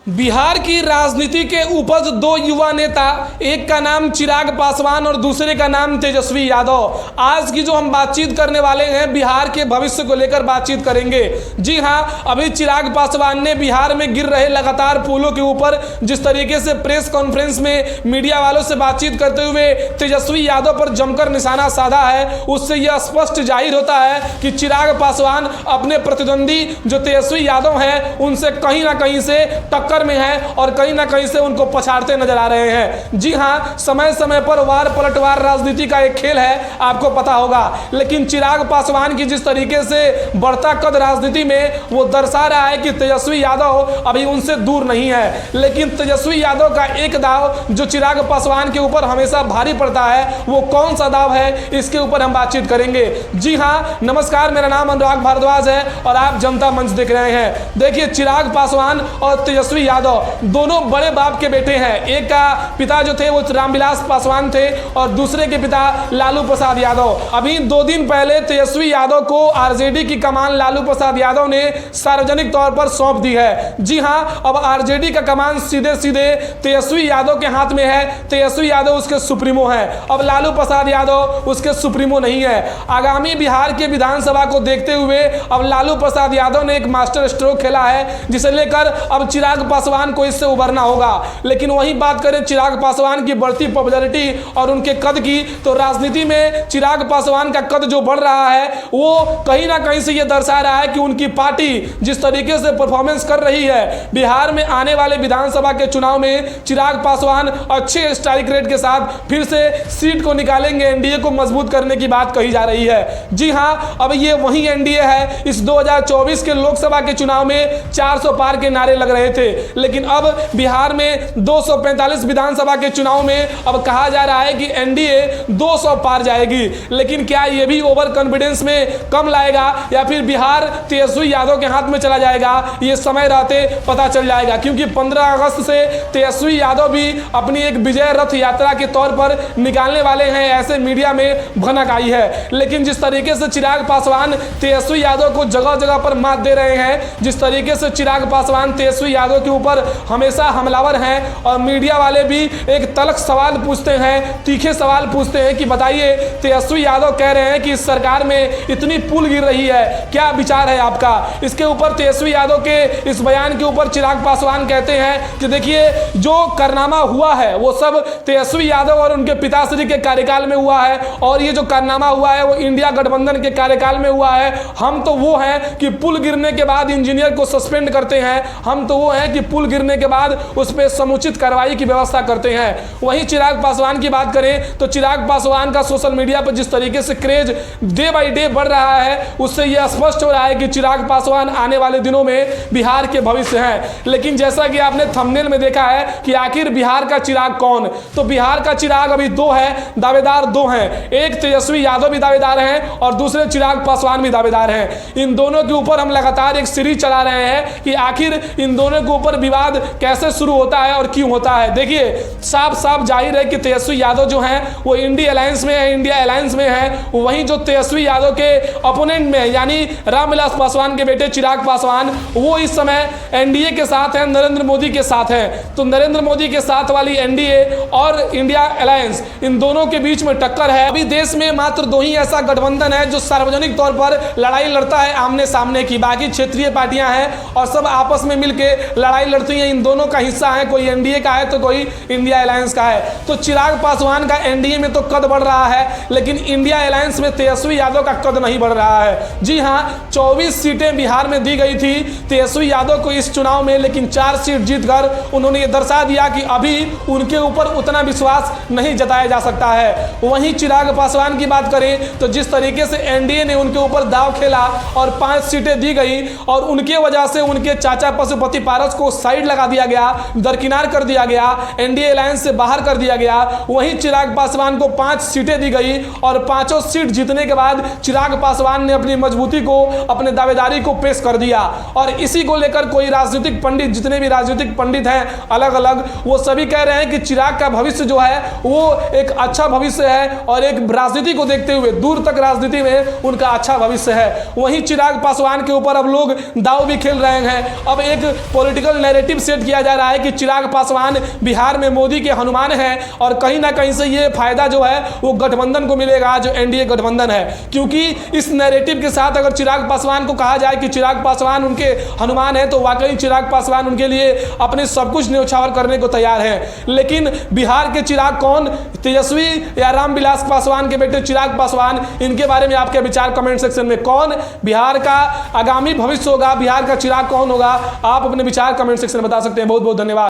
बिहार की राजनीति के उपज दो युवा नेता, एक का नाम चिराग पासवान और दूसरे का नाम तेजस्वी यादव। आज की जो हम बातचीत करने वाले हैं बिहार के भविष्य को लेकर बातचीत करेंगे। जी हाँ, अभी चिराग पासवान ने बिहार में गिर रहे लगातार पुलों के ऊपर जिस तरीके से प्रेस कॉन्फ्रेंस में मीडिया वालों से बातचीत करते हुए तेजस्वी यादव पर जमकर निशाना साधा है, उससे यह स्पष्ट जाहिर होता है कि चिराग पासवान अपने प्रतिद्वंदी जो तेजस्वी यादव हैं उनसे कहीं ना कहीं से टक्कर में है और कहीं ना कहीं से उनको पछाड़ते नजर आ रहे हैं। जी हां, समय समय पर वार पलटवार राजनीति का एक खेल है, आपको पता होगा। लेकिन चिराग पासवान की जिस तरीके से बढ़ता कद राजनीति में वो दर्शा रहा है कि तेजस्वी यादव अभी उनसे दूर नहीं है। लेकिन तेजस्वी यादव का एक दाव जो चिराग पासवान के ऊपर हमेशा भारी पड़ता है, वो कौन सा दाव है, इसके ऊपर हम बातचीत करेंगे। जी हाँ, नमस्कार, मेरा नाम अनुराग भारद्वाज है और आप जनता मंच देख रहे हैं। देखिए, चिराग पासवान और तेजस्वी यादव दोनों बड़े बाप के बेटे हैं। एक का पिता जो थे वो रामविलास पासवान थे और दूसरे के पिता लालू प्रसाद यादव। अभी 2 दिन पहले तेजस्वी यादव को आरजेडी की कमान लालू प्रसाद यादव ने सार्वजनिक तौर पर सौंप दी है। जी हाँ, अब आरजेडी का कमान सीधे सीधे तेजस्वी यादव के हाथ में है। तेजस्वी यादव उसके सुप्रीमो है, अब लालू प्रसाद यादव उसके सुप्रीमो नहीं है। आगामी बिहार के विधानसभा को देखते हुए अब लालू प्रसाद यादव ने एक मास्टर स्ट्रोक खेला है, जिसे लेकर अब चिराग पासवान को इससे उभरना होगा। लेकिन वही बात करें चिराग पासवान की बढ़ती पॉपुलैरिटी और उनके कद की, तो राजनीति में चिराग पासवान का कद जो बढ़ रहा है वो कहीं ना कहीं से ये दर्शा रहा है कि उनकी पार्टी जिस तरीके से परफॉर्मेंस कर रही है, बिहार में आने वाले विधानसभा के चुनाव में चिराग पासवान अच्छे स्ट्राइक रेट के साथ फिर से सीट को निकालेंगे, एनडीए को मजबूत करने की बात कही जा रही है। जी हाँ, अब ये वही एनडीए है। इस 2024 के लोकसभा के चुनाव में 400 पार के नारे लग रहे थे, लेकिन अब बिहार में 245 विधानसभा के चुनाव में अब कहा जा रहा है कि एनडीए 200 पार जाएगी। लेकिन क्या ये भी ओवर कॉन्फिडेंस में कम लाएगा या फिर बिहार तेजस्वी यादव के हाथ में चला जाएगा, ये समय रहते पता चल जाएगा। क्योंकि 15 अगस्त से तेजस्वी यादव भी अपनी एक विजय रथ यात्रा के तौर पर निकालने वाले हैं, ऐसे मीडिया में भनक आई है। लेकिन जिस तरीके से चिराग पासवान तेजस्वी यादव को जगह जगह पर मात दे रहे हैं, जिस तरीके से चिराग पासवान तेजस्वी यादव के ऊपर हमेशा हमलावर हैं और मीडिया वाले भी एक तल्ख सवाल पूछते हैं, तीखे सवाल पूछते हैं कि बताइए, तेजस्वी यादव कह रहे हैं कि इस सरकार में इतनी पुल गिर रही है, क्या विचार है आपका? इसके ऊपर तेजस्वी यादव के इस बयान के ऊपर चिराग पासवान कहते हैं कि देखिए, जो कारनामा हुआ है वो सब तेजस्वी यादव और उनके पिताश्री के कार्यकाल में हुआ है और ये जो कारनामा हुआ है वो इंडिया गठबंधन के कार्यकाल में हुआ है। हम तो वो हैं कि पुल गिरने के बाद इंजीनियर को सस्पेंड करते हैं, हम तो वो हैं कि पुल गिरने के बाद उस पर समुचित कार्रवाई की व्यवस्था करते हैं। वहीं चिराग पासवान की बात करें तो चिराग पासवान का सोशल मीडिया पर जिस तरीके से क्रेज डे बाई डे बढ़ रहा है, उससे यह स्पष्ट हो रहा है कि चिराग पासवान आने वाले दिनों में बिहार के भविष्य हैं। लेकिन जैसा कि आपने थंबनेल में देखा है कि आखिर बिहार का चिराग कौन, तो बिहार का चिराग अभी 2 है, दावेदार 2 हैं। एक तेजस्वी यादव भी दावेदार हैं और दूसरे चिराग पासवान भी दावेदार हैं। इन दोनों के ऊपर हम लगातार एक सीरीज चला रहे हैं कि आखिर इन दोनों के ऊपर विवाद कैसे शुरू होता है और क्यों होता है। देखिए, साफ साफ जाहिर है कि तेजस्वी यादव जो हैं वो इंडिया अलायंस में है, इंडिया अलायंस में है। वहीं जो तेजस्वी यादव के अपोनेंट में यानी रामविलास पासवान के बेटे चिराग पासवान, वो इस समय एनडीए के साथ हैं, नरेंद्र मोदी के साथ हैं। तो नरेंद्र मोदी के साथ वाली एनडीए और इंडिया अलायंस, इन दोनों के बीच में टक्कर है। अभी देश में मात्र 2 ही ऐसा गठबंधन है जो सार्वजनिक तौर पर लड़ाई लड़ता है आमने सामने की, बाकी क्षेत्रीय पार्टियां हैं और सब आपस में मिलकर लड़ाई लड़ती हैं। इन दोनों का हिस्सा है, कोई एनडीए का है तो कोई इंडिया अलायंस का है। तो चिराग पासवान का एनडीए में तो कद बढ़ रहा है, लेकिन इंडिया अलायंस में तेजस्वी यादव का कद नहीं बढ़ रहा है। जी हाँ, 24 सीटें बिहार में दी गई थी तेजस्वी यादव को इस चुनाव में, लेकिन 4 सीट जीतकर उन्होंने ये दर्शा दिया कि अभी उनके ऊपर उतना विश्वास नहीं जताया जा सकता है। वहीं चिराग पासवान की बात करें तो जिस तरीके से एनडीए ने उनके ऊपर दाव खेला और 5 सीटें दी गई और उनके वजह से उनके चाचा पशुपति पारस को साइड लगा दिया गया, दरकिनार कर दिया गया, एनडीए अलायंस से बाहर कर दिया गया। वहीं चिराग पासवान को 5 सीटें दी गई और 5 सीट जीतने के बाद चिराग पासवान ने अपनी मजबूती को, अपने दावेदारी को पेश कर दिया। और इसी को लेकर कोई राजनीतिक पंडित, जितने भी राजनीतिक पंडित हैं अलग अलग, वो सभी कह रहे हैं कि चिराग का भविष्य जो है वो एक अच्छा भविष्य है और एक राजनीति को देखते हुए दूर तक राजनीति में उनका अच्छा भविष्य है। वहीं चिराग पासवान के ऊपर अब लोग दाव भी खेल रहे हैं। अब एक पॉलिटिकल केवल नैरेटिव सेट किया जा रहा है कि चिराग पासवान बिहार में मोदी के हनुमान हैं और कहीं ना कहीं से ये फायदा जो है वो गठबंधन को मिलेगा, जो एनडीए गठबंधन है। क्योंकि इस नैरेटिव के साथ अगर चिराग पासवान को कहा जाए कि चिराग पासवान उनके हनुमान है, तो वाकई चिराग पासवान उनके लिए अपने सब कुछ न्यौछावर करने को तैयार है। लेकिन बिहार के चिराग कौन, तेजस्वी या रामविलास पासवान के बेटे चिराग पासवान, इनके बारे में आपके विचार कमेंट सेक्शन में। कौन बिहार का आगामी भविष्य होगा, बिहार का चिराग कौन होगा, आप अपने विचार कमेंट सेक्शन में बता सकते हैं। बहुत बहुत धन्यवाद।